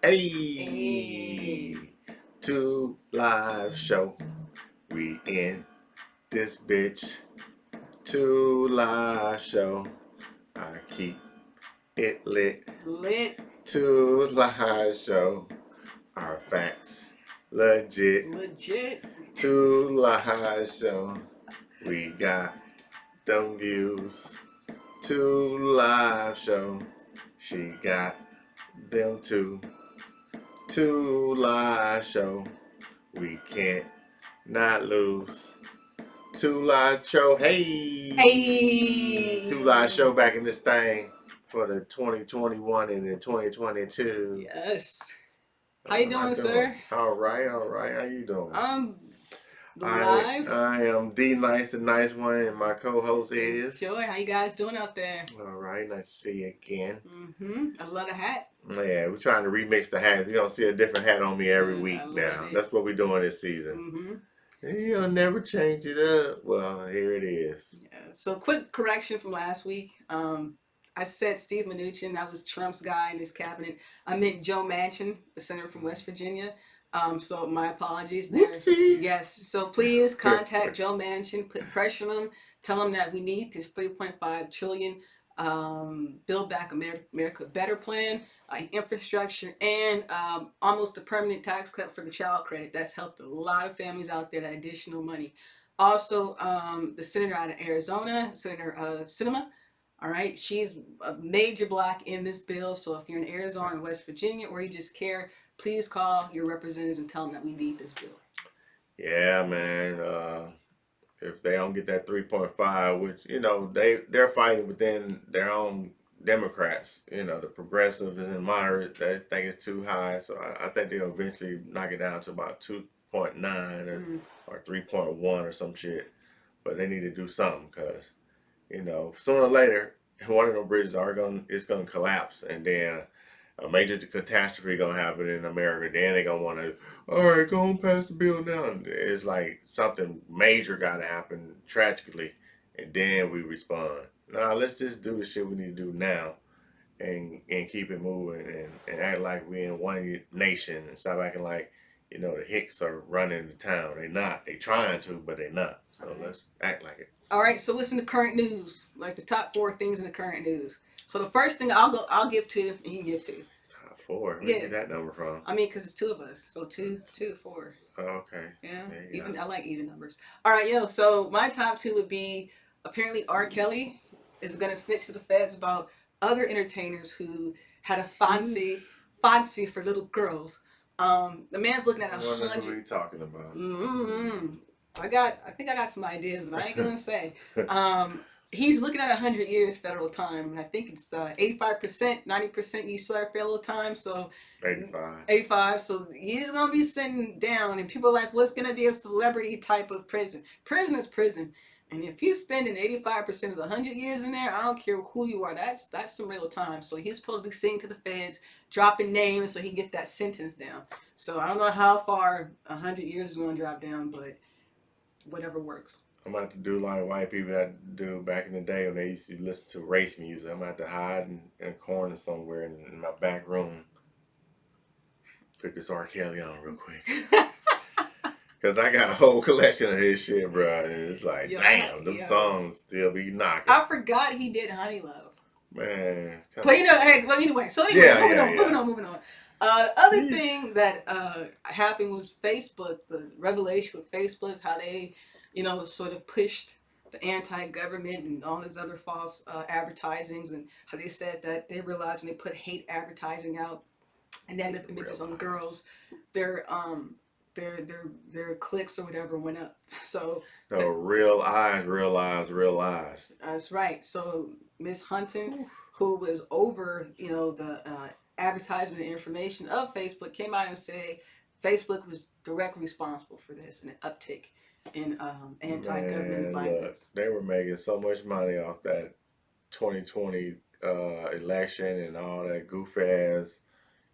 Hey, to live show. We in this bitch. To live show. I keep it lit. Lit. To live show. Our facts legit. Legit. To live show. We got them views. To live show. She got them too. To live show. We can't not lose. Two live show. Hey. Hey. Two live show back in this thing for the 2021 and the 2022. Yes. How you doing, sir? All right, all right. How you doing? I'm I live. I am the nice one, and my co-host is Joy. How you guys doing out there? All right, nice to see you again. I love the hat. Yeah, we're trying to remix the hats. You don't see a different hat on me every week I love now. it. That's what we're doing this season. You'll never change it up. Well, here it is. Yeah. So, quick correction from last week. I said Steve Mnuchin. That was Trump's guy in his cabinet. I meant Joe Manchin, the senator from West Virginia. So my apologies there. Whoopsie. Yes. So please contact Joe Manchin. Put pressure on him. Tell him that we need this 3.5 trillion Build Back America Better plan, infrastructure, and almost a permanent tax cut for the child credit. That's helped a lot of families out there. That additional money. Also, the senator out of Arizona, Senator Sinema. All right, she's a major block in this bill. So if you're in Arizona or West Virginia, or you just care, please call your representatives and tell them that we need this bill. Yeah, man. If they don't get that 3.5, which they're fighting within their own Democrats. The progressives and moderates, they think it's too high. So I think they'll eventually knock it down to about 2.9 or 3.1 or some shit. But they need to do something because sooner or later one of those bridges is gonna collapse, and then a major catastrophe gonna happen in America. Then they gonna want to, all right, go on pass the bill now. It's like something major got to happen tragically, and then we respond. Nah, let's just do the shit we need to do now, and keep it moving, and act like we in one nation, and stop acting like the Hicks are running the town. They not. They trying to, but they not. So let's act like it. All right, so what's in the current news? Like the top 4 things in the current news. So the first thing I'll give to, and you can give to. Top 4. Where you get that number from? I mean, because it's 2 of us, so 2, 4. Oh, okay. Yeah, even I like even numbers. All right, so my top 2 would be apparently R. Kelly is gonna snitch to the feds about other entertainers who had a fancy for little girls. The man's looking at 100. Who are you talking about? I think I got some ideas, but I ain't gonna say. He's looking at 100 years federal time, and I think it's 85%, 90% you serve federal time. So 85. So he's gonna be sitting down, and people are like, "What's gonna be a celebrity type of prison? Prison is prison." And if he's spending 85% of the 100 years in there, I don't care who you are. That's some real time. So he's supposed to be sitting to the feds, dropping names so he can get that sentence down. So I don't know how far 100 years is going to drop down, but whatever works. I'm about to do like white people that do back in the day when they used to listen to race music. I'm about to hide in a corner somewhere in my back room. Put this R. Kelly on real quick. Because I got a whole collection of his shit, bro. And it's like, damn, them songs still be knocking. I forgot he did Honey Love. Man. But anyway. So moving on. Other thing that happened was Facebook, the revelation with Facebook, how they, sort of pushed the anti-government and all these other false advertisings, and how they said that they realized when they put hate advertising out and negative images on girls, their clicks or whatever went up. So real eyes realize real lies. That's right. So Miss Hunton, who was over the advertisement and information of Facebook, came out and said Facebook was directly responsible for this and an uptick in anti-government violence. Look, they were making so much money off that 2020 election and all that goofy ass,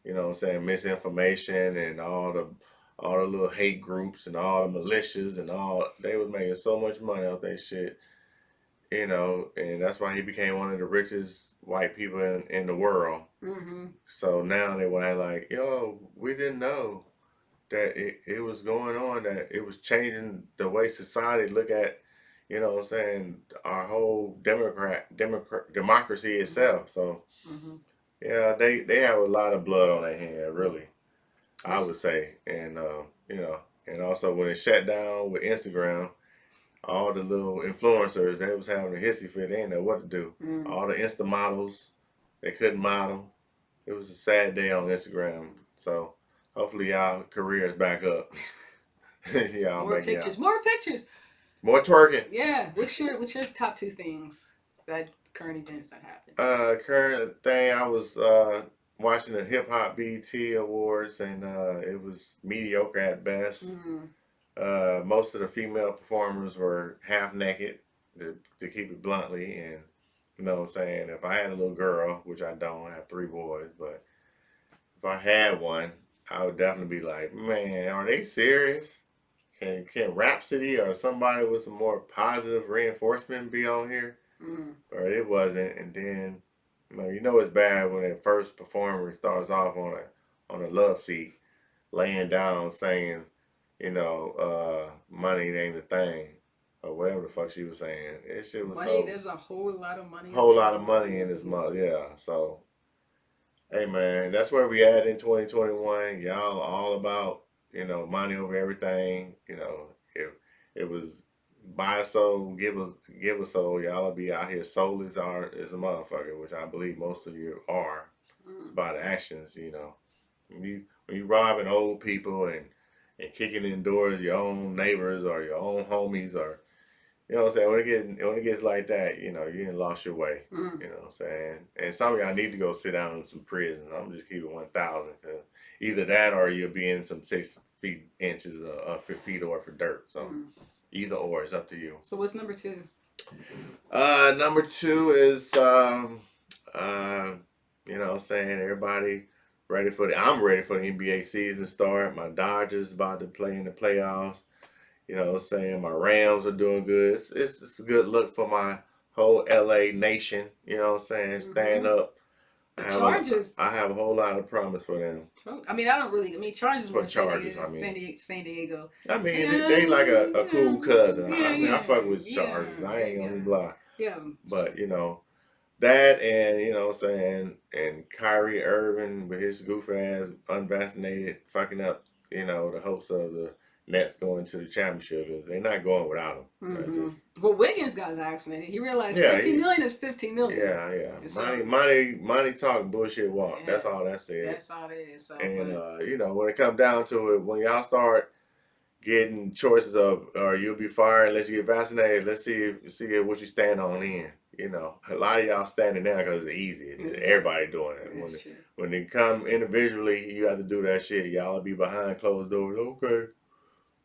misinformation and all the little hate groups and all the militias and all. They was making so much money off that shit. you know, and that's why he became one of the richest white people in the world. Mm-hmm. So now they want to like, yo, we didn't know that it was going on, that it was changing the way society look at, you know what I'm saying, our whole democracy Mm-hmm. itself. So Mm-hmm. yeah, they have a lot of blood on their hand, really, I It's, would say. And you know, and also when it shut down with Instagram, all the little influencers, they was having a hissy fit. They didn't know what to do. mm. All the Insta models, they couldn't model. It was a sad day on Instagram. So hopefully y'all careers back up. Y'all More make it out. pictures. More pictures. More twerking. Yeah. What's your top two things that current events that happened? Current thing, I was watching the Hip Hop BET Awards, and it was mediocre at best. Mm. Most of the female performers were half naked, to keep it bluntly. And you know what I'm saying? If I had a little girl, which I don't, I have three boys, but if I had one, I would definitely be like, man, are they serious? Can Rhapsody or somebody with some more positive reinforcement be on here? Mm. Or it wasn't. And then you know it's bad when the first performer starts off on a love seat, laying down saying, money ain't a thing, or whatever the fuck she was saying. It shit was Money. so There's a whole lot of money whole lot of available. money in this month. Yeah. So hey man, that's where we at in 2021. Y'all all about, money over everything. If it was buy a soul, give a soul, y'all be out here soulless are as a motherfucker, which I believe most of you are. It's Mm. about actions, when you robbing old people and kicking in doors your own neighbors or your own homies, or you know what I'm saying? When it gets like that, you ain't lost your way. Mm. You know what I'm saying? And some of y'all need to go sit down in some prison. I'm just keeping 1,000, because either that or you'll be in some 6 feet inches of feet or for dirt. So Mm. either or, it's up to you. So what's number two? Number two is uh, what I'm saying, everybody I'm ready for the NBA season to start. My Dodgers about to play in the playoffs. You know what I'm saying? My Rams are doing good. It's a good look for my whole LA nation. You know what I'm saying? Stand Mm-hmm. up. The Chargers. I have a whole lot of promise for them. I mean, I don't really. I mean, Chargers For more San Chargers, Diego. I mean. San Diego. I mean, they Yeah, like a yeah, cool cousin. yeah, I mean, I yeah, fuck with yeah, Chargers. I ain't yeah, gonna lie. yeah. But, that, and, you know what I'm saying, and Kyrie Irving with his goof ass, unvaccinated, fucking up, the hopes of the Nets going to the championship, because they're not going without him. Mm-hmm. Just Well, Wiggins got vaccinated. He realized Yeah, 15 million is 15 million. yeah, yeah. So Money talk, bullshit walk. yeah, That's all that said. that's all it is. So, And but when it comes down to it, when y'all start getting choices of, or you'll be fired unless you get vaccinated, let's see what you stand on in. A lot of y'all standing there because it's easy. Everybody doing it. that's true. When they come individually, you have to do that shit. Y'all will be behind closed doors. Okay,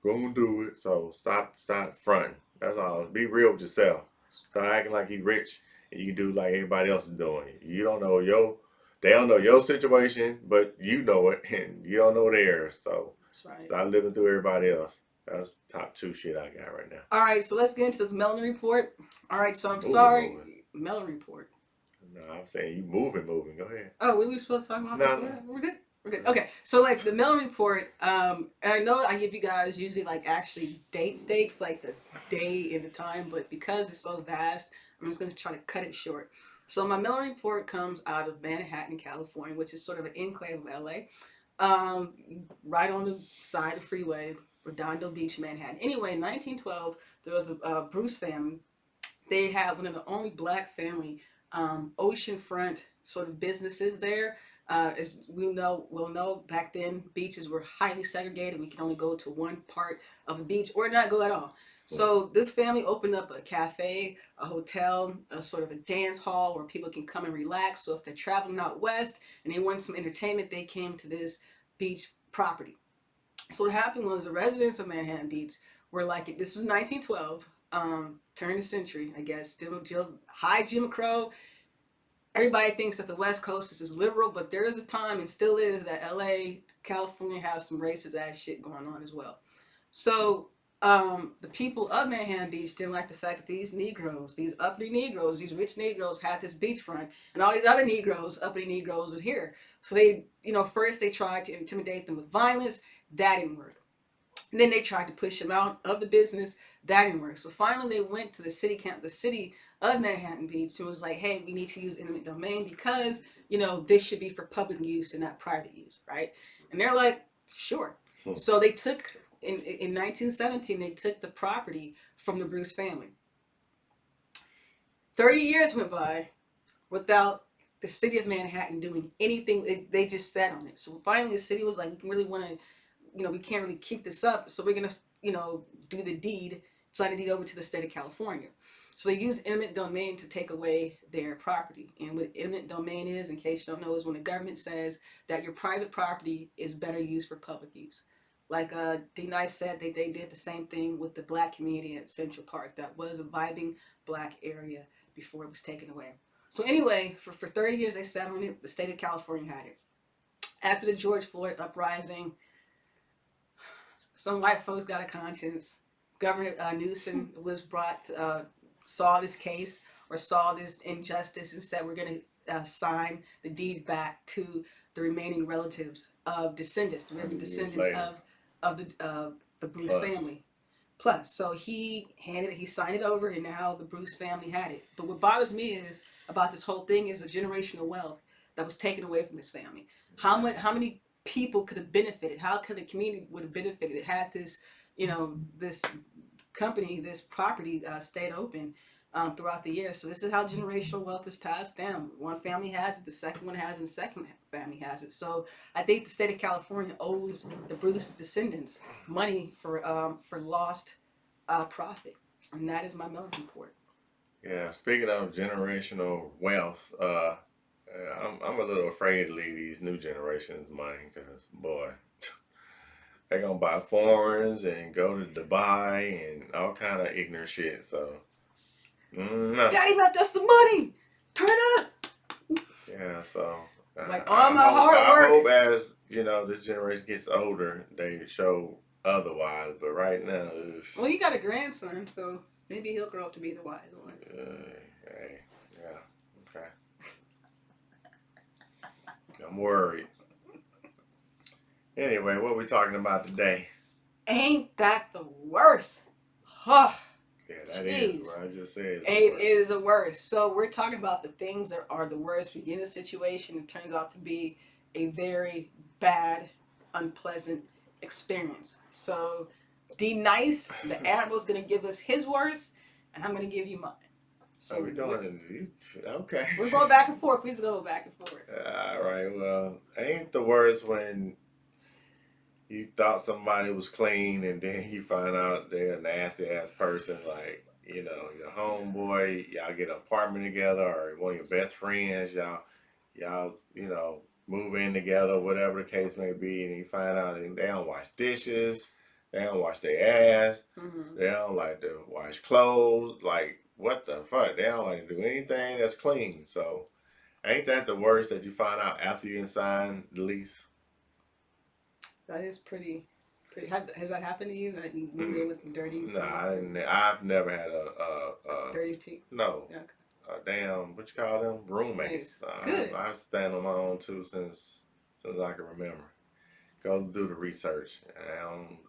go and do it. So stop fronting. That's all. Be real with yourself. Stop acting like you rich and you do like everybody else is doing. You don't know they don't know your situation, but you know it, and you don't know theirs. So That's right. stop living through everybody else. That's top two shit I got right now. All right, so let's get into this Melanin Report. All right, so I'm Moving. sorry, Melanin Report. No, I'm saying you moving. Go ahead. Oh, we were supposed to talk about No, before no. that? We're good. We're good. Okay, so like the Melanin Report, and I know I give you guys usually like actually date stakes, like the day and the time, but because it's so vast, I'm just gonna try to cut it short. So my Melanin Report comes out of Manhattan, California, which is sort of an enclave of LA, right on the side of the freeway, Redondo Beach, Manhattan. Anyway, in 1912, there was a Bruce family. They had one of the only black family oceanfront sort of businesses there. As we'll know, back then beaches were highly segregated. We could only go to one part of the beach or not go at all. So this family opened up a cafe, a hotel, a sort of a dance hall where people can come and relax. So if they're traveling out west and they want some entertainment, they came to this beach property. So what happened was the residents of Manhattan Beach were like, this was 1912, turn of the century, I guess, still high Jim Crow. Everybody thinks that the West Coast is liberal, but there is a time and still is that LA, California has some racist ass shit going on as well. So the people of Manhattan Beach didn't like the fact that these Negroes, these uppity Negroes, these rich Negroes had this beachfront, and all these other Negroes, uppity Negroes, were here. So they, first they tried to intimidate them with violence. That didn't work. And then they tried to push him out of the business. That didn't work. So finally, they went to the city of Manhattan Beach, and was like, "Hey, we need to use eminent domain because this should be for public use and not private use, right?" And they're like, "Sure." So they took in 1917, they took the property from the Bruce family. 30 years went by without the city of Manhattan doing anything. They just sat on it. So finally, the city was like, "We really want to we can't really keep this up, so we're gonna, do the deed, sign the deed over to the state of California." So they use eminent domain to take away their property. And what eminent domain is, in case you don't know, is when the government says that your private property is better used for public use. Like D Nice said, they did the same thing with the black community at Central Park. That was a vibing black area before it was taken away. So anyway, for 30 years they sat on it. The state of California had it. After the George Floyd uprising, some white folks got a conscience. Governor Newsom was saw this case or saw this injustice and said, "We're going to sign the deed back to the remaining relatives of descendants, the remaining descendants of the Bruce family." Plus, so he signed it over, and now the Bruce family had it. But what bothers me is about this whole thing is the generational wealth that was taken away from this family. How many people could have benefited? How could the community would have benefited? It had this company, this property stayed open throughout the years. So this is how generational wealth is passed down. One family has it, the second one has it, and the second family has it. So I think the state of California owes the Bruce descendants money for lost profit, and that is my Melanin Report. Yeah, speaking of generational wealth, I'm a little afraid to leave these new generations money because, boy, they're going to buy foreigns and go to Dubai and all kind of ignorant shit. So, no. Daddy left us some money. Turn up. Yeah, so Like all my hard work. I hope as, this generation gets older, they show otherwise. But right now, it's... Well, you got a grandson, so maybe he'll grow up to be the wise one. Hey, yeah, okay. I'm worried. Anyway, what we talking about today? Ain't that the worst? Huh. Yeah, that is what I just said. It is the worst. So we're talking about the things that are the worst. We get in a situation, it turns out to be a very bad, unpleasant experience. So D Nice, the Admiral's gonna give us his worst, and I'm gonna give you mine. So we're doing it. Okay. We're going back and forth. Please go back and forth. All right. Well, ain't the worst when you thought somebody was clean and then you find out they're a nasty ass person, like, your homeboy, y'all get an apartment together, or one of your best friends, y'all, move in together, whatever the case may be, and you find out they don't wash dishes, they don't wash their ass, they don't like to wash clothes, like, what the fuck? They don't like to do anything that's clean. So ain't that the worst that you find out after you sign the lease? That is pretty. Has that happened to you? That you moved in with dirty? No, I've never had a dirty teeth. No. Yeah. Damn, what you call them? Roommates. Good. I've stand on my own too since I can remember. Go do the research.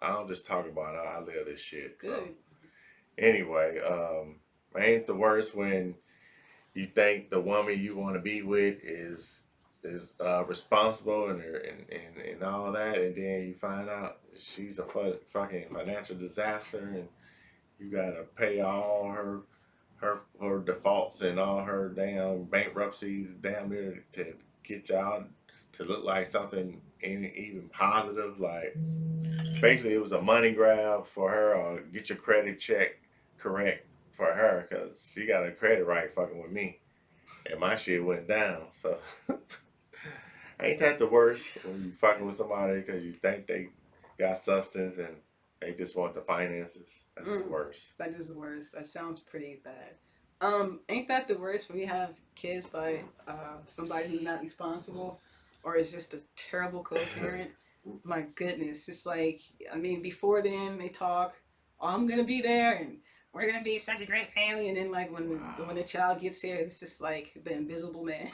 I don't just talk about it. I live this shit. Good. So. Anyway, ain't the worst when you think the woman you want to be with is responsible and all that, and then you find out she's a fucking financial disaster, and you gotta pay all her defaults and all her damn bankruptcies damn near to get y'all to look like something even positive. Like, basically it was a money grab for her, or get your credit check correct for her, because she got her credit right fucking with me, and my shit went down. So ain't that the worst when you fucking with somebody because you think they got substance and they just want the finances? That's the worst. That is the worst. That sounds pretty bad. Ain't that the worst when you have kids by somebody who's not responsible, or is just a terrible co-parent? My goodness, it's like, I mean, before then they talk, oh, I'm gonna be there and we're gonna be such a great family, and then like Wow, when the child gets here, it's just like the invisible man.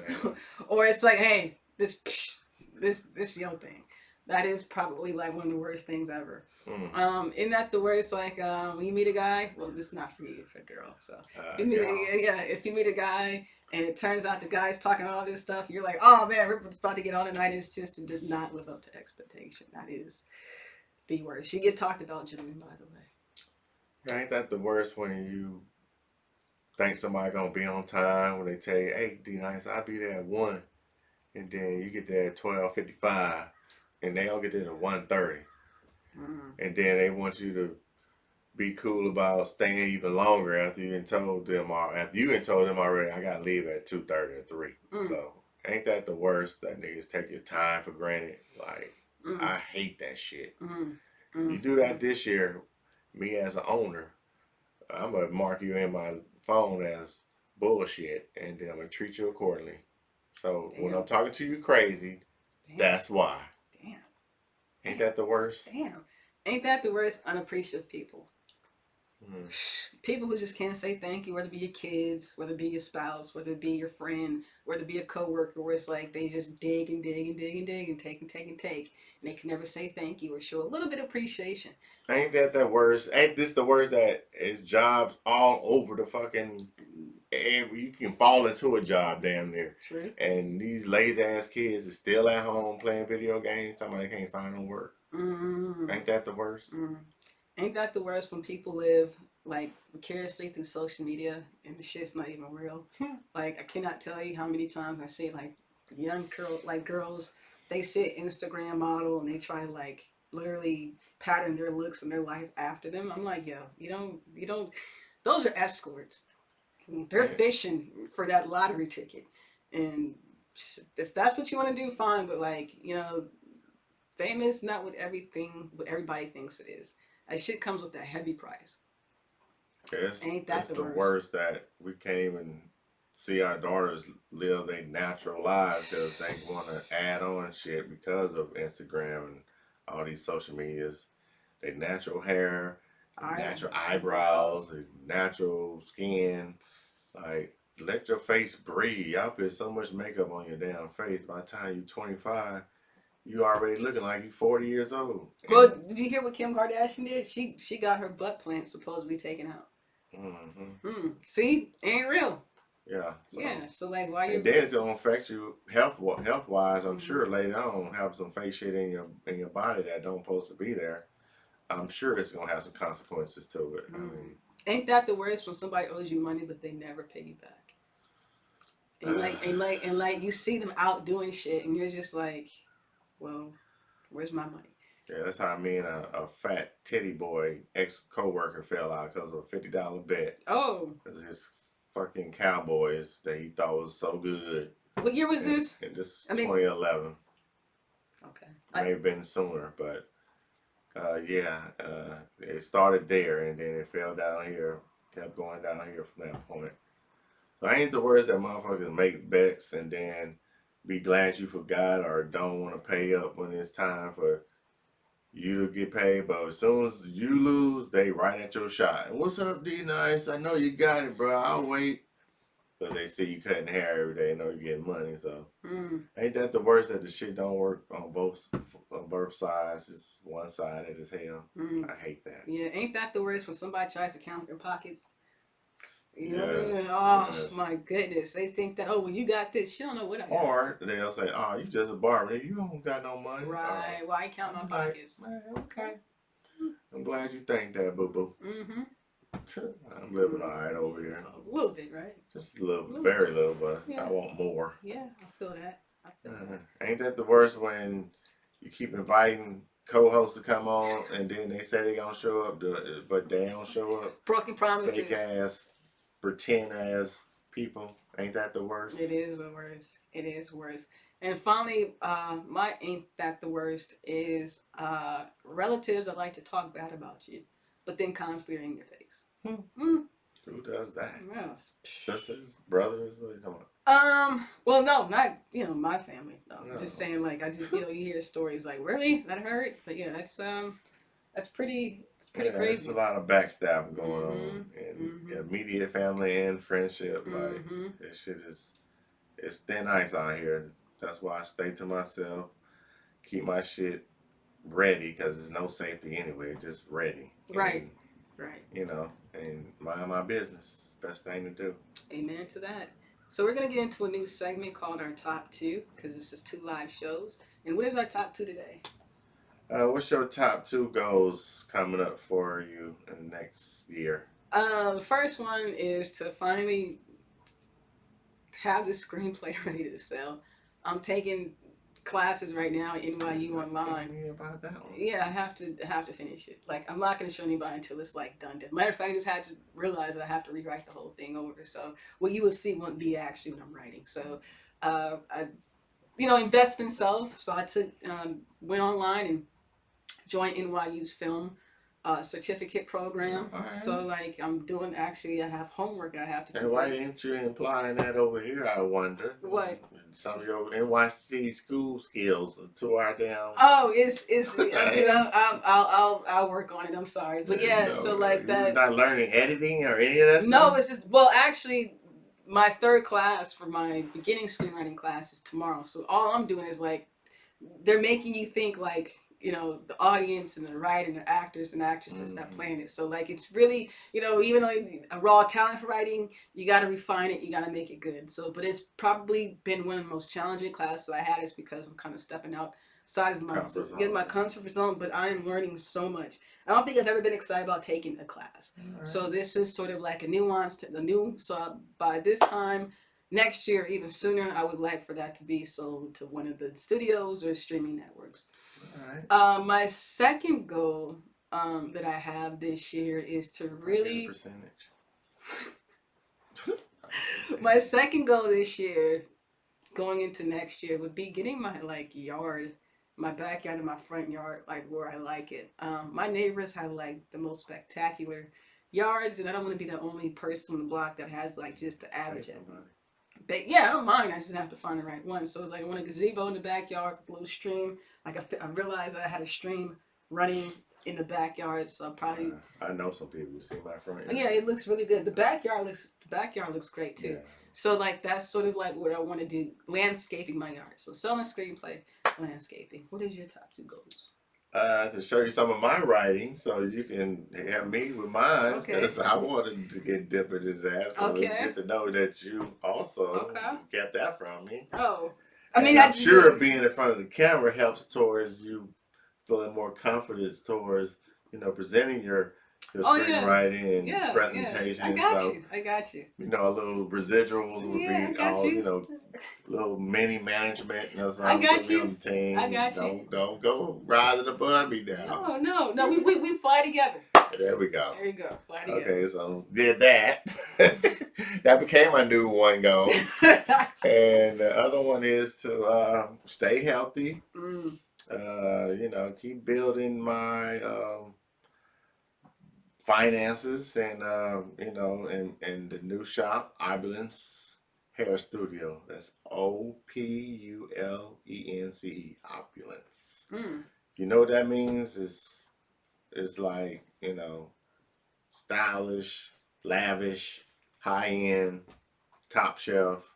man. Or it's like, hey, this young thing. That is probably like one of the worst things ever. Mm. Isn't that the worst? Like when you meet a guy, well, this is not for you, for a girl. So if you meet, Y'all. yeah, if you meet a guy and it turns out the guy's talking all this stuff, you're like, oh man, we're about to get on tonight. It's just it does not live up to expectation. That is the worst. You get talked about, gentlemen, by the way. Ain't that the worst when you think somebody gonna be on time when they tell you, "Hey, D nice, I'll be there at 1," and then you get there at 12:55, and they all get there at 1:30, Mm. and then they want you to be cool about staying even longer after you had told them or after you had told them already I gotta leave at 2:30 or 3. Mm. So ain't that the worst that niggas take your time for granted? Like Mm. I hate that shit. Mm. You Mm. do that this year, me as an owner, I'm gonna mark you in my phone as bullshit and then I'm gonna treat you accordingly. So when I'm Damn. talking to you crazy, Damn. that's why. Damn. Ain't Damn. that the worst? Damn. Ain't that the worst unappreciative people? Mm. People who just can't say thank you, whether it be your kids, whether it be your spouse, whether it be your friend, whether it be a coworker, where it's like they just dig and dig and dig and dig and take and take and take, and they can never say thank you or show a little bit of appreciation. Ain't that the worst? Ain't this the worst that is jobs all over the fucking you can fall into a job damn near. True. And these lazy ass kids is still at home playing video games, talking about they can't find no work. Mm, Ain't that the worst? mm. Ain't that the worst when people live like vicariously through social media and the shit's not even real? Like I cannot tell you how many times I see like young girl like girls they sit Instagram model and they try to like literally pattern their looks and their life after them. I'm like, yo, you don't. Those are escorts. They're Yeah. fishing for that lottery ticket, and if that's what you want to do, fine. But like fame is not what everybody thinks it is. That shit comes with a heavy price. Ain't that It's the the worst? worst that we can't even see our daughters live their natural lives because they want to add on shit because of Instagram and all these social medias. Their natural hair, their natural eyebrows, Eyebrows. their natural skin. Like, let your face breathe. Y'all put so much makeup on your damn face. By the time you 25, you already looking like you 40 years old. Well, And did you hear what Kim Kardashian did? She got her butt plant supposed to be taken out. hmm See, ain't real. yeah, so Yeah. So like, why and you? then it's gonna affect you health wise. I'm Mm-hmm. sure later on have some fake shit in your body that don't supposed to be there. I'm sure it's gonna have some consequences to it. I Mm. mean, Ain't that the worst when somebody owes you money but they never pay you back? And you see them out doing shit and you're just like, well, where's my money? yeah, that's how me and a fat titty boy ex coworker fell out because of a $50 bet. Oh, Because his fucking Cowboys that he thought was so good. what year was And, this? and this is I mean, 2011. okay. Maybe been sooner, but it started there and then it fell down here, kept going down here from that point. So I ain't the worst that motherfuckers make bets and then be glad you forgot or don't want to pay up when it's time for you to get paid. But as soon as you lose, they right at your shot. What's up, D Nice? I know you got it, bro. I'll wait. So they see you cutting hair every day and know you getting money. So Mm, ain't that the worst that the shit don't work on both sides? It's one sided as hell. mm. I hate that. Yeah, ain't that the worst when somebody tries to count their pockets? You know what I mean? Yes, Oh yes. my goodness. They think that, oh, well, you got this. You don't know what I got. Or they'll say, "Oh, you just a barber. You don't got no money." Right. Well, I count I'll my be like, pockets. "Man, okay. I'm glad you think that, boo boo. Mm-hmm. I'm living all right over here. A little bit, right? Just a little, A little very bit. little, but I Yeah. want more." Yeah. I feel that. I feel that. Ain't that the worst when you keep inviting co-hosts to come on and then they say they gonna show up, but they don't show up? Broken Fake promises. ass, pretend ass people. Ain't that the It worst? is the worst. It is worse. And finally, my ain't that the worst is relatives that like to talk bad about you, but then constantly are in your face. Hmm. Mm, Who does that? yes. Sisters, brothers? What are you talking about? Well, no, not my family. No, I'm just No. saying like I just you hear stories like really that hurt, but yeah, It's pretty Yeah, it's a crazy. lot of backstabbing going Mm-hmm. on in Mm-hmm. immediate family and friendship. Like Mm-hmm. this shit is it's thin ice out here. That's why I stay to myself, keep my shit ready because there's no safety anyway. Just ready Right. and Right. and mind my business. Best thing to do. Amen to that. So we're gonna get into a new segment called our top two because this is two live shows. And what is our top two today? What's your top two goals coming up for you in the next year? The first one is to finally have this screenplay ready to sell. I'm taking classes right now at NYU Not telling online. me about that one. Yeah, I have to finish it. Like I'm not gonna show anybody until it's like done. Matter of fact, I just had to realize that I have to rewrite the whole thing over. So what you will see won't be actually what I'm writing. So I invest in self. So I took went online and joined NYU's film certificate program. All right. So like I'm doing actually I have homework I have to And why complete. ain't you implying that over here? I wonder. What? Some of your NYC school skills to our damn. Oh, it's I'll work on it. I'm sorry, but yeah. So No, like you're that. not learning editing or any of that No, stuff. it's just well, actually, my third class for my beginning screenwriting class is tomorrow. So all I'm doing is like they're making you think like the audience and the writer and the actors and actresses that Mm-hmm. playing it. So like it's really even though a raw talent for writing, you got to refine it, you got to make it good. So but it's probably been one of the most challenging classes I had is because I'm kind of stepping outside of my Comfort getting my zone. comfort zone, but I am learning so much. I don't think I've ever been excited about taking a class. All right. So this is sort of like a nuance to the new. So by this time next year, even sooner, I would like for that to be sold to one of the studios or streaming networks. All right. My second goal that I have this year is to I get a really. percentage. My second goal this year, going into next year, would be getting my yard, my backyard and my front yard like where I like it. My neighbors have like the most spectacular yards, and I don't want to be the only person on the block that has like just the average. But yeah, I don't mind. I just have to find the right one. So it's like I want a gazebo in the backyard, a little stream. Like I realized that I had a stream running in the backyard, so I probably I know some people who see my front yard. yeah, it looks really good. The backyard looks great too. Yeah. So like that's sort of like what I want to do, landscaping my yard. So selling a screenplay, landscaping. What is your top two goals? To show you some of my writing so you can help me with mine Okay. because I wanted to get deep into that. So it's Okay. good to know that you also Okay. kept that from me. Oh, And I'm sure being in front of the camera helps towards you feeling more confidence towards, presenting your Oh yeah, screenwriting and yeah. presentation. I got So, you. I got you. a little residuals would Yeah, I be got all, you. little mini management. I I'm got putting me on you. the team. I got you. Don't go rising above me now. No. We fly together. There we go. There you go. Fly together. Okay, so did that. That became my new one goal. And the other one is to stay healthy. Mm. Keep building my finances and and the new shop, Opulence Hair Studio. That's OPULENCE, Opulence. Mm. You know what that means? It's like, stylish, lavish, high end, top shelf.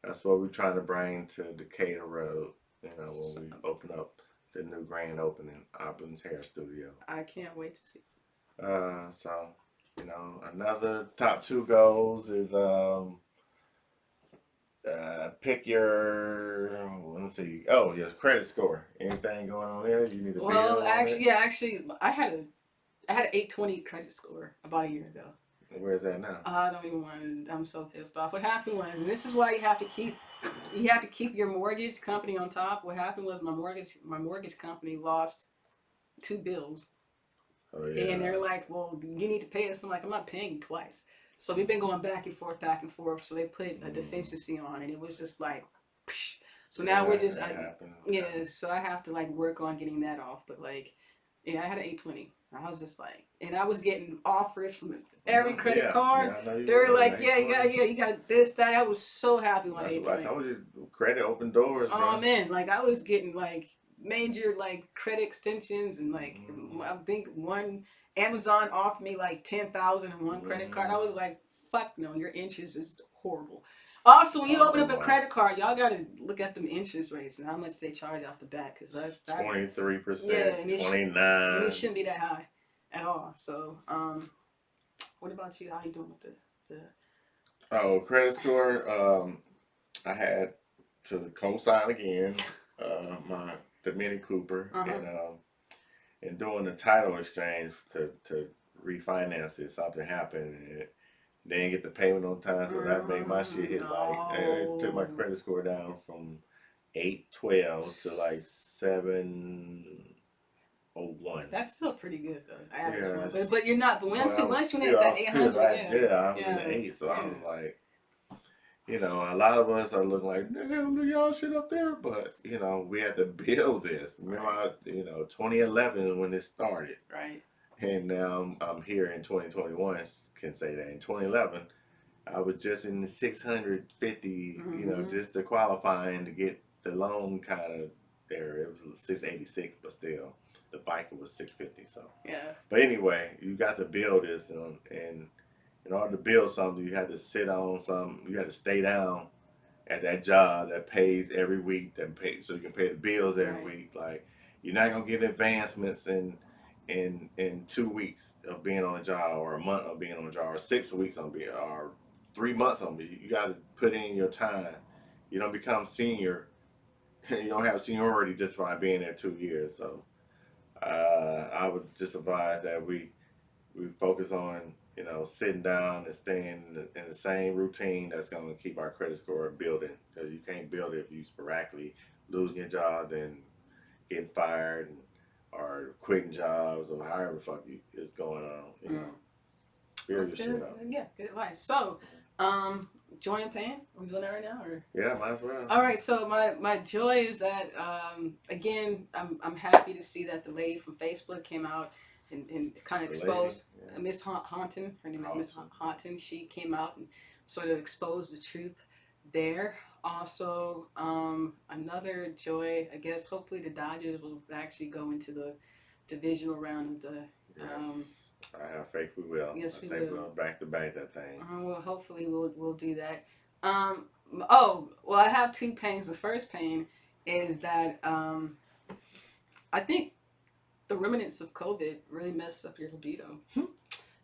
That's what we're trying to bring to Decatur Road, when we open up the new grand opening, Opulence Hair Studio. I can't wait to see. So, another top two goals is pick your, let's see, oh, your credit score. Anything going on there? You need to Well, build actually, I had an 820 credit score about a year ago. Where's that now? I don't even want. I'm so pissed off. What happened was, and this is why you have to keep your mortgage company on top. What happened was my mortgage company lost 2 bills. Oh, yeah. And they're like, well, you need to pay us. I'm like, I'm not paying you twice. So we've been going back and forth. So they put a deficiency on, and it was just like, psh. So now we're just, so I have to like work on getting that off. But like, yeah, I had an 820. I was just like, and I was getting offers from every credit card. They're like, yeah, you got this, that. I was so happy when That's I what I told you. Credit open doors, bro. Oh man, like I was getting like major like credit extensions and like Mm-hmm. I think one Amazon offered me like 10,000 in one credit card. I was like, fuck no, your interest is horrible. Also, when you open Oh up a my. credit card, y'all gotta look at them interest rates and how much they charge off the bat, because that's that. Yeah, 23%, and it 29. shouldn't be that high at all. So, what about you? How you doing with the? Oh, credit score. I had to co-sign again. My the Mini Cooper, Uh huh. and doing the title exchange to refinance it. Something happened, and they didn't get the payment on time, so that made my shit hit like it took my No. credit score down from 812 to like 701. That's still pretty good though, average one. But Yes, but you're not. But but once I you was once you still hit I that was pissed. 800, yeah, I was in yeah, the eight, so I yeah. was like, a lot of us are looking like, damn, do y'all shit up there? But we had to build this. Remember, Right, 2011 when it started, right. and now I'm here in 2021. Can say that in 2011, I was just in the 650. Mm-hmm. Just the qualifying to get the loan kind of there. It was 686, but still, the Viking was 650. So, Yeah, but anyway, you got to build this, and in order to build something, you had to sit on something. You had to stay down at that job that pays every week, that pay so you can pay the bills every right. week. Like you're not gonna get advancements in 2 weeks of being on a job, or a month of being on a job, or 6 weeks on being, or 3 months on being. You got to put in your time. You don't become senior. You don't have seniority just by being there 2 years. So I would just advise that we focus on sitting down and staying in the same routine that's going to keep our credit score building, because you can't build it if you sporadically losing your job, then getting fired, or quitting jobs, or however the fuck is going on. Mm. Build That's your shit good. up. Yeah, good advice. So, joy and pain. Are we doing that right now, or? Yeah, might as well. All right, so my joy is that again I'm happy to see that the lady from Facebook came out and kind of The lady, exposed yeah. Miss Haunton. Her name is Miss Awesome. Haunton. She came out and sort of exposed the truth there. Also, another joy, I guess. Hopefully, the Dodgers will actually go into the divisional round of the. Yes, I have faith we will. I Yes, we think will. we'll back to back that thing. Well, hopefully we'll do that. Oh, well, I have two pains. The first pain is that I think the remnants of COVID really messed up your libido,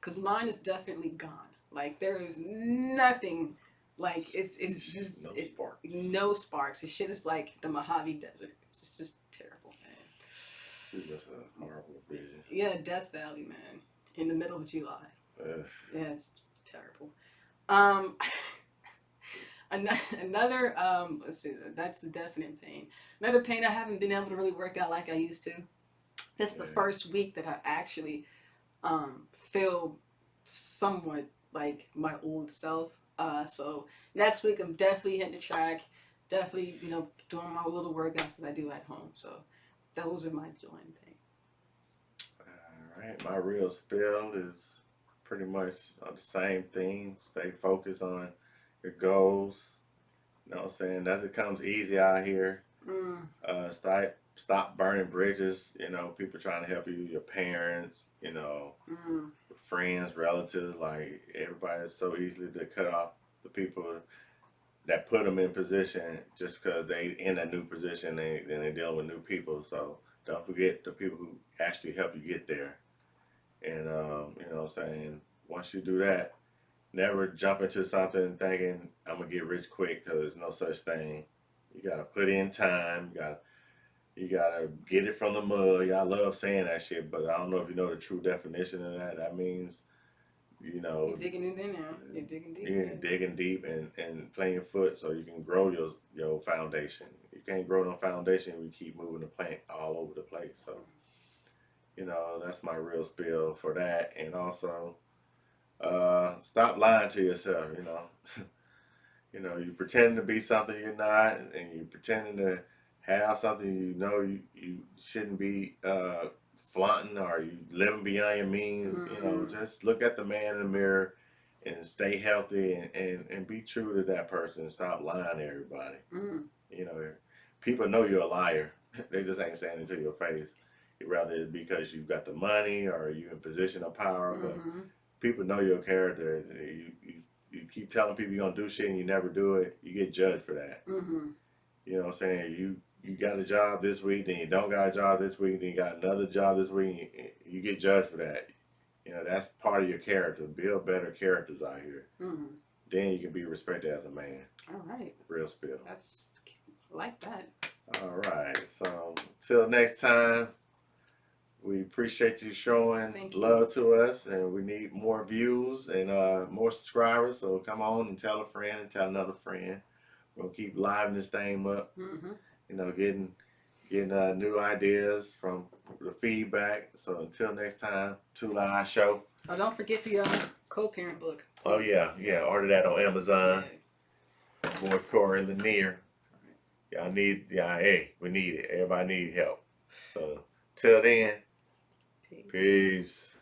because mine is definitely gone. Like there is nothing. Like it's just No sparks. no sparks. This shit is like the Mojave Desert. It's just terrible, It was a horrible vision. man. Yeah, Death Valley, man. In the middle of July. Ugh. Yeah, it's terrible. Um, another let's see, that's the definite pain. Another pain, I haven't been able to really work out like I used to. This is the Yeah. first week that I actually feel somewhat like my old self. So next week I'm definitely hitting the track, definitely doing my little workouts that I do at home. So those are my joy and pain. All right. My real spill is pretty much on the same thing. Stay focused on your goals. You know what I'm saying? That becomes easy out here. Mm, Stop burning bridges. People trying to help you, your parents, mm, friends, relatives. Like everybody is so easily to cut off the people that put them in position just because they in a new position. They're dealing with new people. So don't forget the people who actually help you get there. And what I'm saying, once you do that, never jump into something thinking I'm gonna get rich quick, because there's no such thing. You gotta put in time. You gotta get it from the mud. Yeah, I love saying that shit, but I don't know if you know the true definition of that. That means you you're know digging it in now. You're digging deep, you're man. digging deep and playing your foot so you can grow your foundation. You can't grow no foundation if you keep moving the plant all over the place. So that's my real spill for that. And also, stop lying to yourself. You pretending to be something you're not, and you pretending to have something you shouldn't be flaunting, or you living beyond your means. Mm, Just look at the man in the mirror and stay healthy, and be true to that person. Stop lying to everybody. mm. You know, people know you're a liar. They just ain't saying it to your face. Rather it's because you got the money or you in position of power. But Mm-hmm. people know your character. You keep telling people you're gonna do shit and you never do it. You get judged for that. Mm-hmm. You know what I'm saying? You got a job this week, then you don't got a job this week, then you got another job this week. You get judged for that. You know that's part of your character. Build better characters out here. Mm-hmm. Then you can be respected as a man. All right. Real spill. That's like that. All right. So till next time, we appreciate you showing Thank you. love to us, and we need more views and more subscribers. So come on and tell a friend and tell another friend. We'll keep livening this thing up. Mm-hmm. You know, getting new ideas from the feedback. So until next time, Two Lie Show. Oh, don't forget the co-parent book. Oh yeah, order that on Amazon. Yeah. Boy Corey Lanier. Y'all need, hey, we need it. Everybody need help. So till then, Peace. peace.